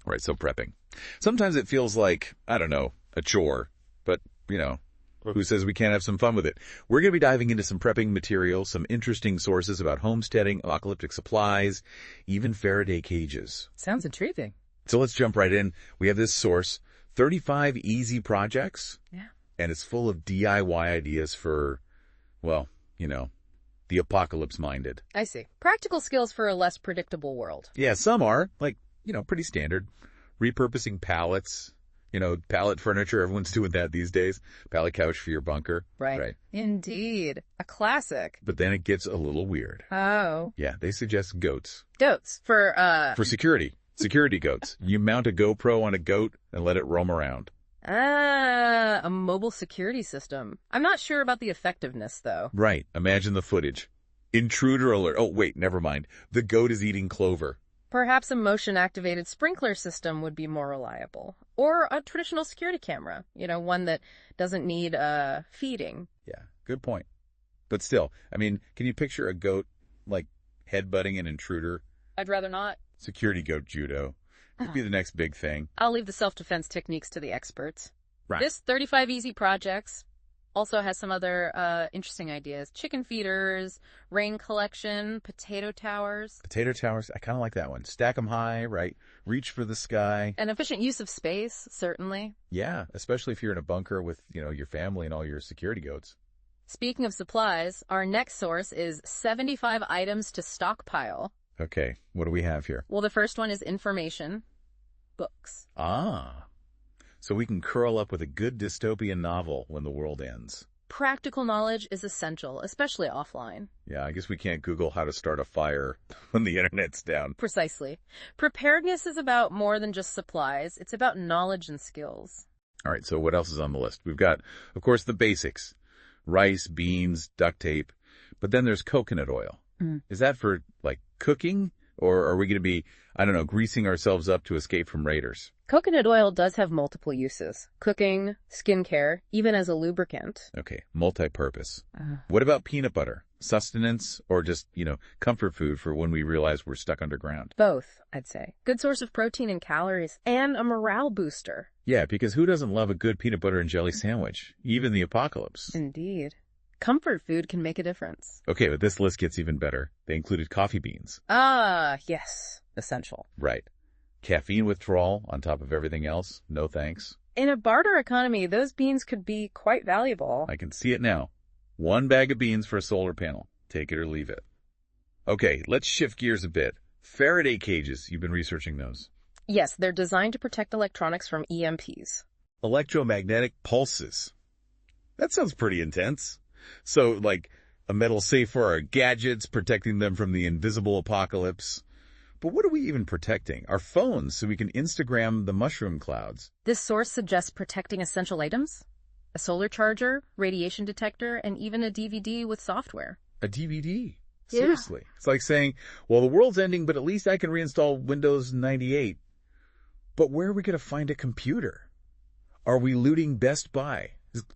Right, so prepping. Sometimes it feels like, I don't know, a chore, but, who says we can't have some fun with it? We're going to be diving into some prepping material, some interesting sources about homesteading, apocalyptic supplies, even Faraday cages. Sounds intriguing. So let's jump right in. We have this source, 35 Easy Projects. Yeah. And it's full of DIY ideas for, well, the apocalypse-minded. I see. Practical skills for a less predictable world. Yeah, some are, pretty standard. Repurposing pallets, pallet furniture. Everyone's doing that these days. Pallet couch for your bunker. Right. Indeed. A classic. But then it gets a little weird. Oh. Yeah, they suggest goats. Goats for security. Security goats. You mount a GoPro on a goat and let it roam around. A mobile security system. I'm not sure about the effectiveness, though. Right. Imagine the footage. Intruder alert. Oh, wait, never mind. The goat is eating clover. Perhaps a motion-activated sprinkler system would be more reliable. Or a traditional security camera. One that doesn't need feeding. Yeah, good point. But still, can you picture a goat, headbutting an intruder? I'd rather not. Security goat judo. Could be the next big thing. I'll leave the self-defense techniques to the experts. Right. This 35 Easy Projects also has some other interesting ideas. Chicken feeders, rain collection, potato towers. Potato towers, I kind of like that one. Stack them high, right? Reach for the sky. An efficient use of space, certainly. Yeah, especially if you're in a bunker with, your family and all your security goats. Speaking of supplies, our next source is 75 items to stockpile. Okay, what do we have here? Well, the first one is information. Books. Ah. So we can curl up with a good dystopian novel when the world ends. Practical knowledge is essential, especially offline. Yeah, I guess we can't Google how to start a fire when the internet's down. Precisely. Preparedness is about more than just supplies. It's about knowledge and skills. All right, so what else is on the list? We've got, of course, the basics. Rice, beans, duct tape. But then there's coconut oil. Is that for, cooking? Or are we going to be, greasing ourselves up to escape from raiders? Coconut oil does have multiple uses. Cooking, skincare, even as a lubricant. Okay, multi-purpose. What about peanut butter? Sustenance or just, comfort food for when we realize we're stuck underground? Both, I'd say. Good source of protein and calories, and a morale booster. Yeah, because who doesn't love a good peanut butter and jelly sandwich? Even the apocalypse. Indeed. Comfort food can make a difference. Okay, but this list gets even better. They included coffee beans. Ah, yes. Essential. Right. Caffeine withdrawal on top of everything else. No thanks. In a barter economy, those beans could be quite valuable. I can see it now. 1 bag of beans for a solar panel. Take it or leave it. Okay, let's shift gears a bit. Faraday cages. You've been researching those. Yes, they're designed to protect electronics from EMPs. Electromagnetic pulses. That sounds pretty intense. So, a metal safe for our gadgets, protecting them from the invisible apocalypse. But what are we even protecting? Our phones, so we can Instagram the mushroom clouds. This source suggests protecting essential items. A solar charger, radiation detector, and even a DVD with software. A DVD? Yeah. Seriously. It's like saying, well, the world's ending, but at least I can reinstall Windows 98. But where are we going to find a computer? Are we looting Best Buy?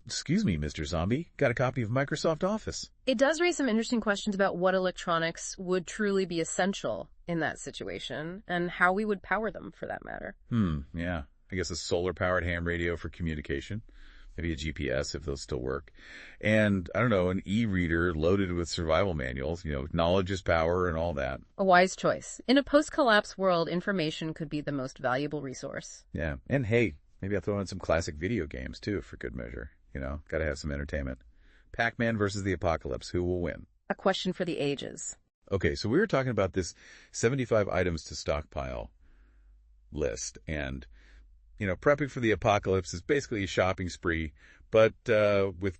Excuse me, Mr. Zombie. Got a copy of Microsoft Office. It does raise some interesting questions about what electronics would truly be essential in that situation, and how we would power them, for that matter. Yeah. I guess a solar-powered ham radio for communication. Maybe a GPS, if those still work. And, an e-reader loaded with survival manuals. Knowledge is power and all that. A wise choice. In a post-collapse world, information could be the most valuable resource. Yeah. And hey, maybe I'll throw in some classic video games, too, for good measure. Gotta have some entertainment. Pac-Man versus the apocalypse. Who will win? A question for the ages. Okay, so we were talking about this 75 items to stockpile list. And, prepping for the apocalypse is basically a shopping spree, but with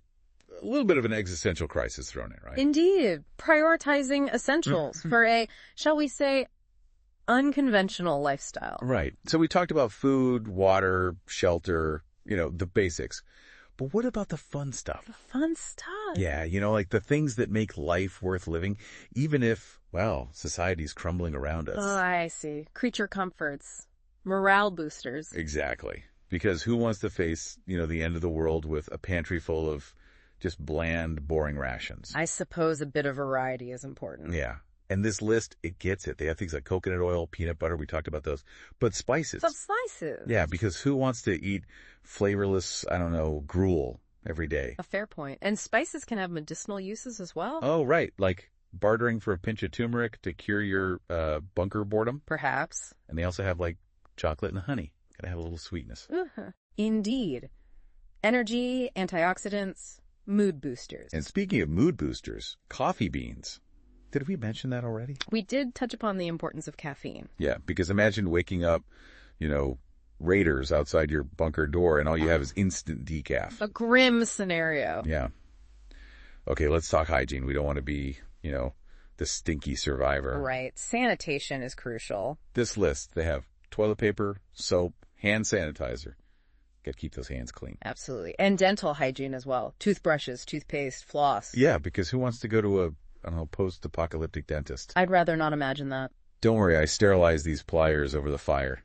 a little bit of an existential crisis thrown in, right? Indeed. Prioritizing essentials for a, shall we say, unconventional lifestyle. Right. So we talked about food, water, shelter, the basics. But what about the fun stuff? The fun stuff. Yeah, like the things that make life worth living, even if, society's crumbling around us. Oh, I see. Creature comforts. Morale boosters. Exactly. Because who wants to face, the end of the world with a pantry full of just bland, boring rations? I suppose a bit of variety is important. Yeah. And this list, it gets it. They have things like coconut oil, peanut butter. We talked about those. But spices. Some spices. Yeah, because who wants to eat flavorless, I don't know, gruel every day? A fair point. And spices can have medicinal uses as well. Oh, right. Like bartering for a pinch of turmeric to cure your bunker boredom. Perhaps. And they also have like chocolate and honey. Gotta have a little sweetness. Indeed. Energy, antioxidants, mood boosters. And speaking of mood boosters, coffee beans. Did we mention that already? We did touch upon the importance of caffeine. Yeah, because imagine waking up, raiders outside your bunker door and all you have is instant decaf. A grim scenario. Yeah. Okay, let's talk hygiene. We don't want to be, the stinky survivor. Right. Sanitation is crucial. This list, they have toilet paper, soap, hand sanitizer. Got to keep those hands clean. Absolutely. And dental hygiene as well. Toothbrushes, toothpaste, floss. Yeah, because who wants to go to a post-apocalyptic dentist? I'd rather not imagine that. Don't worry, I sterilized these pliers over the fire.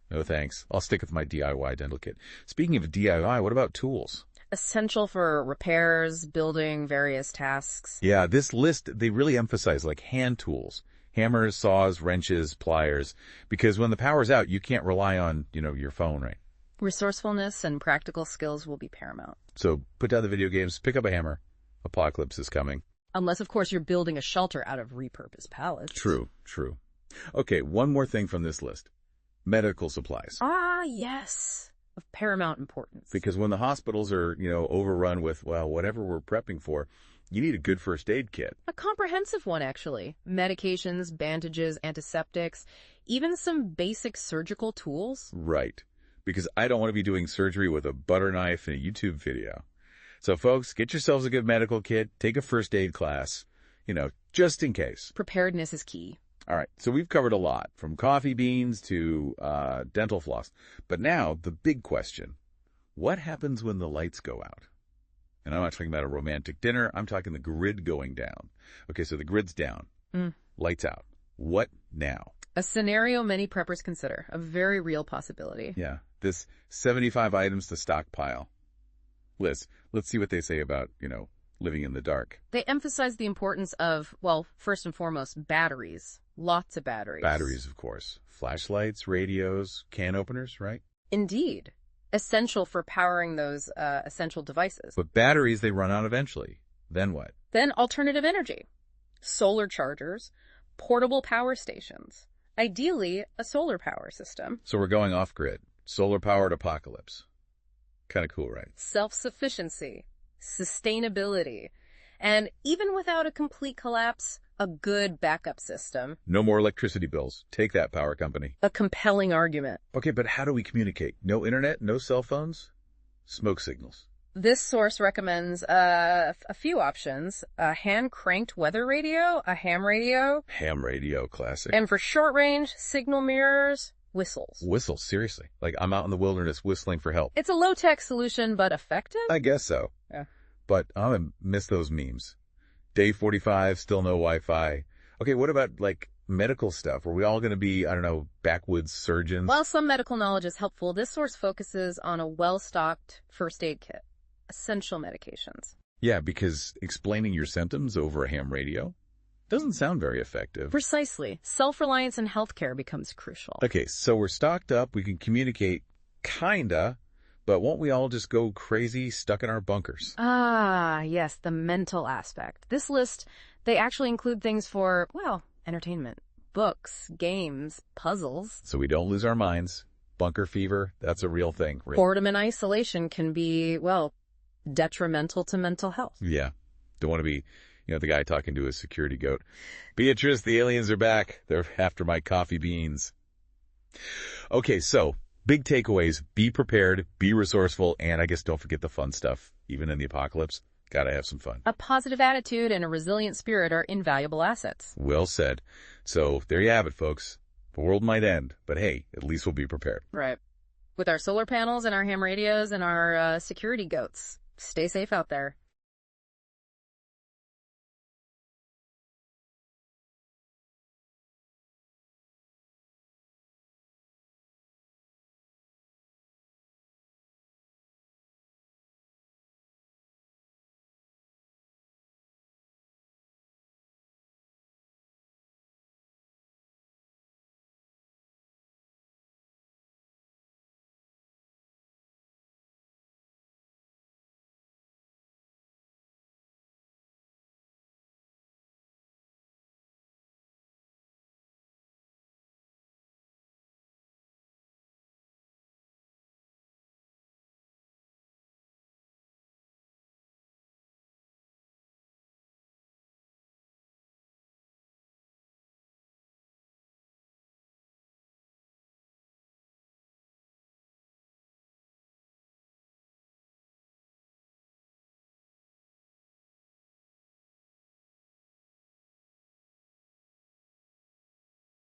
No thanks. I'll stick with my DIY dental kit. Speaking of DIY, what about tools? Essential for repairs, building, various tasks. Yeah, this list, they really emphasize like hand tools. Hammers, saws, wrenches, pliers. Because when the power's out, you can't rely on, your phone, right? Resourcefulness and practical skills will be paramount. So put down the video games, pick up a hammer. Apocalypse is coming. Unless, of course, you're building a shelter out of repurposed pallets. True. Okay, one more thing from this list. Medical supplies. Ah, yes. Of paramount importance. Because when the hospitals are, overrun with, whatever we're prepping for, you need a good first aid kit. A comprehensive one, actually. Medications, bandages, antiseptics, even some basic surgical tools. Right. Because I don't want to be doing surgery with a butter knife and a YouTube video. So, folks, get yourselves a good medical kit, take a first aid class, just in case. Preparedness is key. All right, so we've covered a lot, from coffee beans to dental floss. But now, the big question, what happens when the lights go out? And I'm not talking about a romantic dinner, I'm talking the grid going down. Okay, so the grid's down, lights out. What now? A scenario many preppers consider, a very real possibility. Yeah, this 75 items to stockpile. Liz, let's see what they say about, living in the dark. They emphasize the importance of, first and foremost, batteries. Lots of batteries. Batteries, of course. Flashlights, radios, can openers, right? Indeed. Essential for powering those essential devices. But batteries, they run out eventually. Then what? Then alternative energy. Solar chargers, portable power stations. Ideally, a solar power system. So we're going off-grid. Solar-powered apocalypse. Kind of cool, right? Self-sufficiency, sustainability, and even without a complete collapse, a good backup system. No more electricity bills. Take that, power company. A compelling argument. Okay, but how do we communicate? No internet, no cell phones? Smoke signals. This source recommends a few options. A hand-cranked weather radio, a ham radio. Ham radio, classic. And for short range, signal mirrors, whistles. Whistles, seriously. Like I'm out in the wilderness whistling for help. It's a low-tech solution, but effective? I guess so. Yeah. But I'm going to miss those memes. Day 45, still no Wi-Fi. Okay, what about, medical stuff? Are we all going to be, backwoods surgeons? While some medical knowledge is helpful, this source focuses on a well-stocked first aid kit. Essential medications. Yeah, because explaining your symptoms over a ham radio doesn't sound very effective. Precisely. Self-reliance in healthcare becomes crucial. Okay, so we're stocked up, we can communicate, kinda, but won't we all just go crazy stuck in our bunkers? Ah, yes, the mental aspect. This list, they actually include things for, entertainment, books, games, puzzles. So we don't lose our minds. Bunker fever, that's a real thing. Boredom and isolation can be, detrimental to mental health. Yeah. Don't want to be, the guy talking to his security goat. Beatrice, the aliens are back. They're after my coffee beans. Okay, so big takeaways. Be prepared, be resourceful, and I guess don't forget the fun stuff. Even in the apocalypse, gotta have some fun. A positive attitude and a resilient spirit are invaluable assets. Well said. So there you have it, folks. The world might end, but hey, at least we'll be prepared. Right. With our solar panels and our ham radios and our security goats. Stay safe out there.